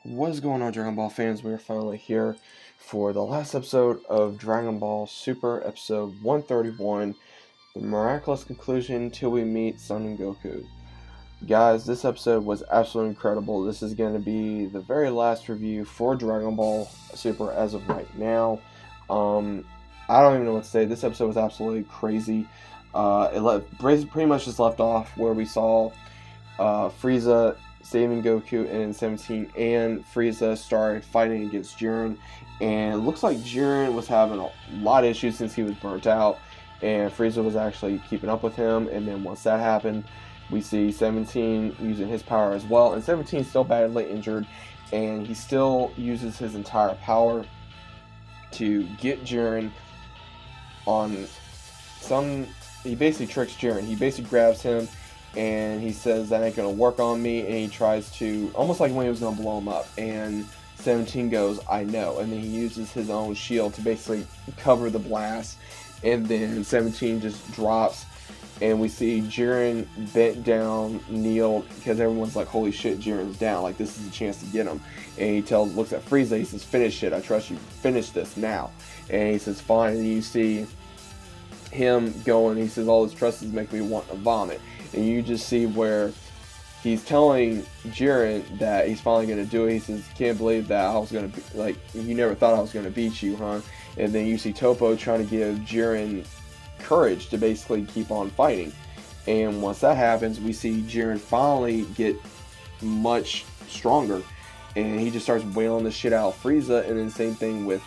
What is going on, Dragon Ball fans? We are finally here for the last episode of Dragon Ball Super, episode 131, the miraculous conclusion till we meet Son and Goku. Guys, this episode was absolutely incredible. This is going to be the very last review for Dragon Ball Super as of right now. Um, I don't even know what to say. This episode was absolutely crazy. Pretty much just left off where we saw Frieza saving Goku in 17, and Frieza started fighting against Jiren. And it looks like Jiren was having a lot of issues since he was burnt out, and Frieza was actually keeping up with him. And then once that happened, we see 17 using his power as well. And 17 is still badly injured, and he still uses his entire power to get Jiren on some. He basically tricks Jiren. He basically grabs him and he says that ain't gonna work on me, and he tries to, almost like when he was gonna blow him up, and 17 goes, I know, and then he uses his own shield to basically cover the blast, and then 17 just drops, and we see Jiren bent down, kneeled, because everyone's like, holy shit, Jiren's down, like this is a chance to get him, and he looks at Frieza, he says, finish it, I trust you, finish this now, and he says, fine, and you see him going, he says, all this trust is making me want to vomit. And you just see where he's telling Jiren that he's finally going to do it. He says, can't believe that I was going to be, like, you never thought I was going to beat you, huh? And then you see Toppo trying to give Jiren courage to basically keep on fighting. And once that happens, we see Jiren finally get much stronger. And he just starts wailing the shit out of Frieza. And then same thing with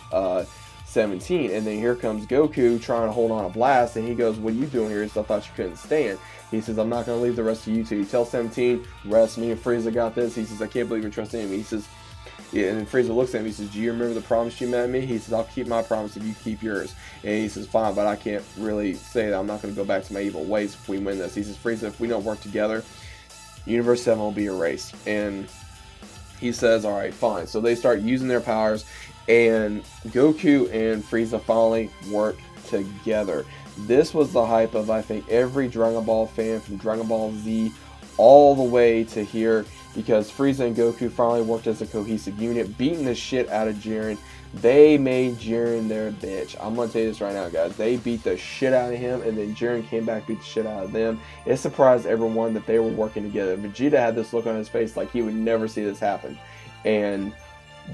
17, and then here comes Goku trying to hold on a blast, and he goes, what are you doing here? He says, I thought you couldn't stand. He says, I'm not going to leave the rest of you two. He tells 17, rest, me and Frieza got this. He says, I can't believe you're trusting me. He says, yeah, and then Frieza looks at him, he says, do you remember the promise you made me? He says, I'll keep my promise if you keep yours. And he says, fine, but I can't really say that I'm not going to go back to my evil ways if we win this. He says, Frieza, if we don't work together, Universe 7 will be erased. And he says, alright, fine. So they start using their powers, and Goku and Frieza finally work together. This was the hype of, I think, every Dragon Ball fan from Dragon Ball Z all the way to here, because Frieza and Goku finally worked as a cohesive unit, beating the shit out of Jiren. They made Jiren their bitch. I'm going to tell you this right now, guys. They beat the shit out of him, and then Jiren came back, beat the shit out of them. It surprised everyone that they were working together. Vegeta had this look on his face like he would never see this happen. And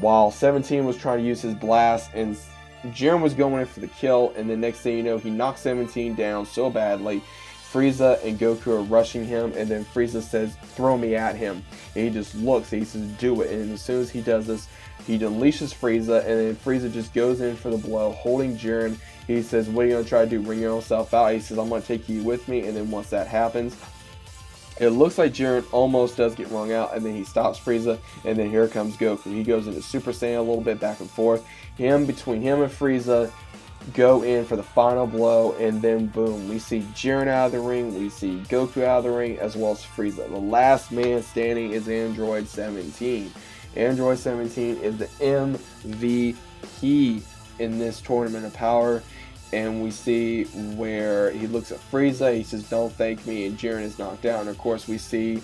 while 17 was trying to use his blast, and Jiren was going in for the kill, and the next thing you know, he knocks 17 down so badly. Frieza and Goku are rushing him, and then Frieza says, throw me at him. And he just looks, and he says, do it. And as soon as he does this, he unleashes Frieza, and then Frieza just goes in for the blow, holding Jiren. He says, what are you going to try to do, bring your own self out? He says, I'm going to take you with me. And then once that happens, it looks like Jiren almost does get wrung out, and then he stops Frieza, and then here comes Goku. He goes into Super Saiyan a little bit, back and forth. Between him and Frieza, go in for the final blow, and then boom, we see Jiren out of the ring, we see Goku out of the ring, as well as Frieza. The last man standing is Android 17. Android 17 is the MVP in this Tournament of Power, and we see where he looks at Frieza, he says, don't thank me, and Jiren is knocked down. And of course, we see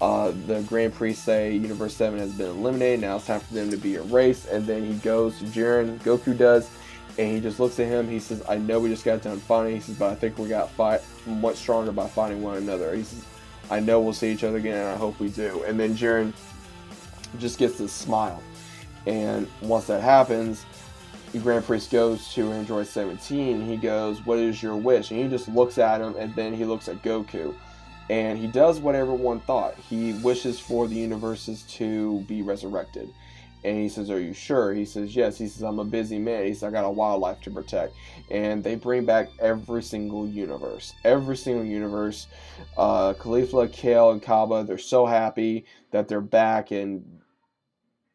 the Grand Prix say Universe 7 has been eliminated, now it's time for them to be erased, and then he goes to Jiren, Goku does, and he just looks at him, he says, I know we just got done fighting, he says, but I think we got much stronger by fighting one another. He says, I know we'll see each other again, and I hope we do. And then Jiren just gets this smile. And once that happens, Grand Priest goes to Android 17, he goes, what is your wish? And he just looks at him, and then he looks at Goku. And he does what everyone thought. He wishes for the universes to be resurrected. And he says, are you sure? He says, yes. He says, I'm a busy man. He says, I got a wildlife to protect. And they bring back every single universe. Every single universe. Caulifla, Kale, and Kaba, they're so happy that they're back. And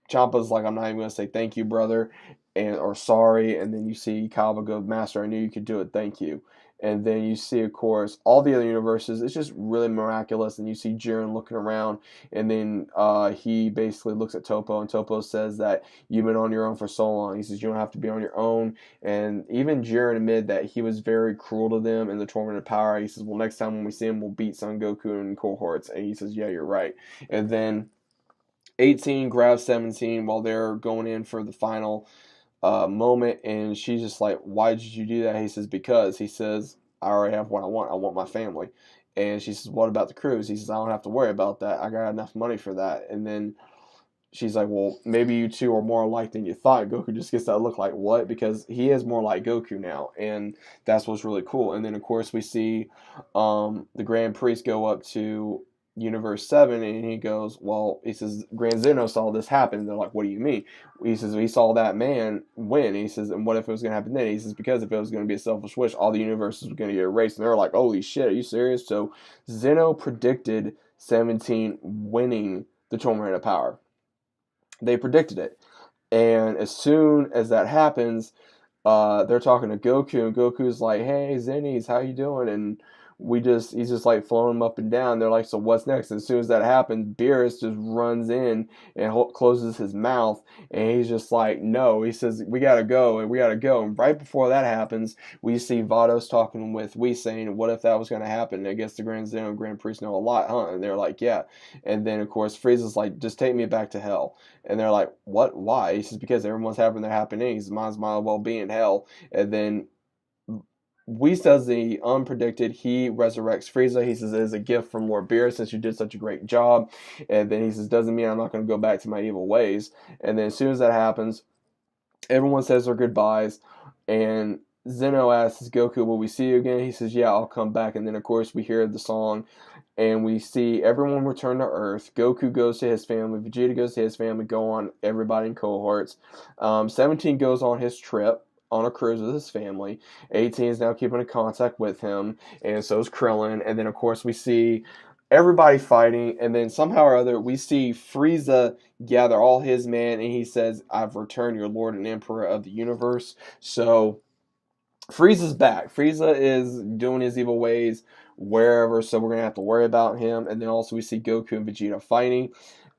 Champa's like, I'm not even going to say thank you, brother, or sorry. And then you see Kaba go, Master, I knew you could do it. Thank you. And then you see, of course, all the other universes. It's just really miraculous. And you see Jiren looking around. And then he basically looks at Toppo. And Toppo says that you've been on your own for so long. He says you don't have to be on your own. And even Jiren admitted that he was very cruel to them in the Tournament of Power. He says, well, next time when we see him, we'll beat Son Goku and cohorts. And he says, yeah, you're right. And then 18 grabs 17 while they're going in for the final moment, and she's just like, "Why did you do that?" He says, "Because." He says, "I already have what I want. I want my family." And she says, "What about the cruise?" He says, "I don't have to worry about that. I got enough money for that." And then she's like, "Well, maybe you two are more alike than you thought." Goku just gets that look like, "What?" Because he is more like Goku now, and that's what's really cool. And then of course we see the Grand Priest go up to Universe 7, and he goes, "Well," he says, "Grand Zeno saw this happen." And they're like, "What do you mean?" He says, "He saw that man win." He says, "And what if it was going to happen then?" He says, "Because if it was going to be a selfish wish, all the universes were going to get erased." And they're like, "Holy shit, are you serious?" So Zeno predicted 17 winning the Tournament of Power. They predicted it. And as soon as that happens, they're talking to Goku, and Goku's like, "Hey, Zennies, how you doing?" And he's just like flowing them up and down. They're like, "So what's next?" And as soon as that happens, Beerus just runs in and closes his mouth, and he's just like, "No." He says, "We gotta go, and we gotta go." And right before that happens, we see Vados talking with Whis saying, "What if that was gonna happen?" And I guess the Grand Zeno and Grand Priest know a lot, huh? And they're like, "Yeah." And then of course Frieza's like, "Just take me back to hell." And they're like, "What? Why?" He says, "Because everyone's having their happenings. Mine's might as well be in hell." And then Whis does the unpredicted. He resurrects Frieza. He says it is a gift from Lord Beerus since you did such a great job. And then he says, "Doesn't mean I'm not going to go back to my evil ways." And then as soon as that happens, everyone says their goodbyes. And Zeno asks Goku, "Will we see you again?" He says, "Yeah, I'll come back." And then of course we hear the song, and we see everyone return to Earth. Goku goes to his family, Vegeta goes to his family, go on everybody in cohorts. 17 goes on his trip on a cruise with his family. 18 is now keeping in contact with him, and so is Krillin. And then, of course, we see everybody fighting, and then somehow or other, we see Frieza gather all his men, and he says, "I've returned, your Lord and Emperor of the universe." So Frieza's back. Frieza is doing his evil ways wherever, so we're gonna have to worry about him. And then also we see Goku and Vegeta fighting,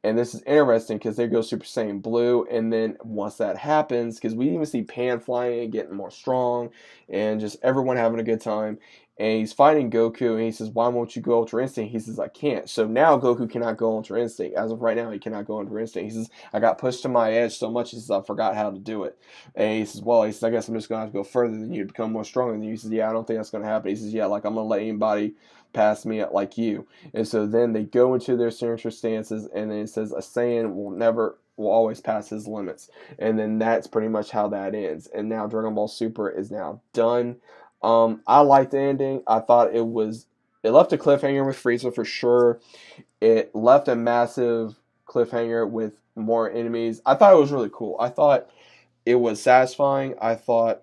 and this is interesting because they go Super Saiyan Blue. And then once that happens, because we even see Pan flying and getting more strong, and just everyone having a good time. And he's fighting Goku, and he says, "Why won't you go Ultra Instinct?" He says, "I can't." So now Goku cannot go Ultra Instinct. As of right now, he cannot go Ultra Instinct. He says, "I got pushed to my edge so much," he says, "I forgot how to do it." And he says, "Well," he says, "I guess I'm just going to have to go further than you, become more stronger than you." He says, "Yeah, I don't think that's going to happen." He says, "Yeah, like I'm going to let anybody pass me like you." And so then they go into their signature stances, and then it says, "A Saiyan will always pass his limits." And then that's pretty much how that ends. And now Dragon Ball Super is now done. I liked the ending. I thought it left a cliffhanger with Frieza for sure. It left a massive cliffhanger with more enemies. I thought it was really cool. I thought it was satisfying. I thought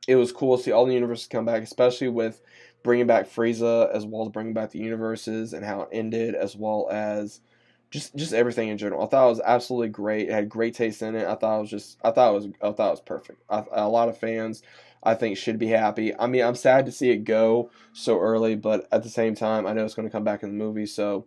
it was cool to see all the universes come back, especially with bringing back Frieza, as well as bringing back the universes and how it ended, as well as just everything in general. I thought it was absolutely great. It had great taste in it. I thought it was perfect. A lot of fans, I think, should be happy. I mean, I'm sad to see it go so early, but at the same time, I know it's going to come back in the movie. So,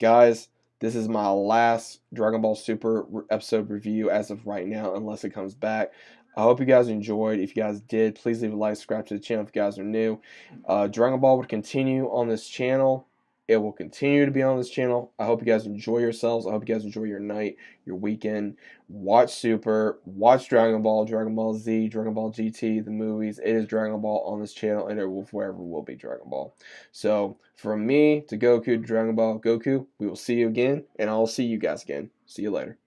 guys, this is my last Dragon Ball Super episode review as of right now, unless it comes back. I hope you guys enjoyed. If you guys did, please leave a like, subscribe to the channel if you guys are new. Dragon Ball would continue on this channel. It will continue to be on this channel. I hope you guys enjoy yourselves. I hope you guys enjoy your night, your weekend. Watch Super, watch Dragon Ball, Dragon Ball Z, Dragon Ball GT, the movies. It is Dragon Ball on this channel, and it will forever will be Dragon Ball. So, from me to Goku to Dragon Ball, Goku, we will see you again, and I'll see you guys again. See you later.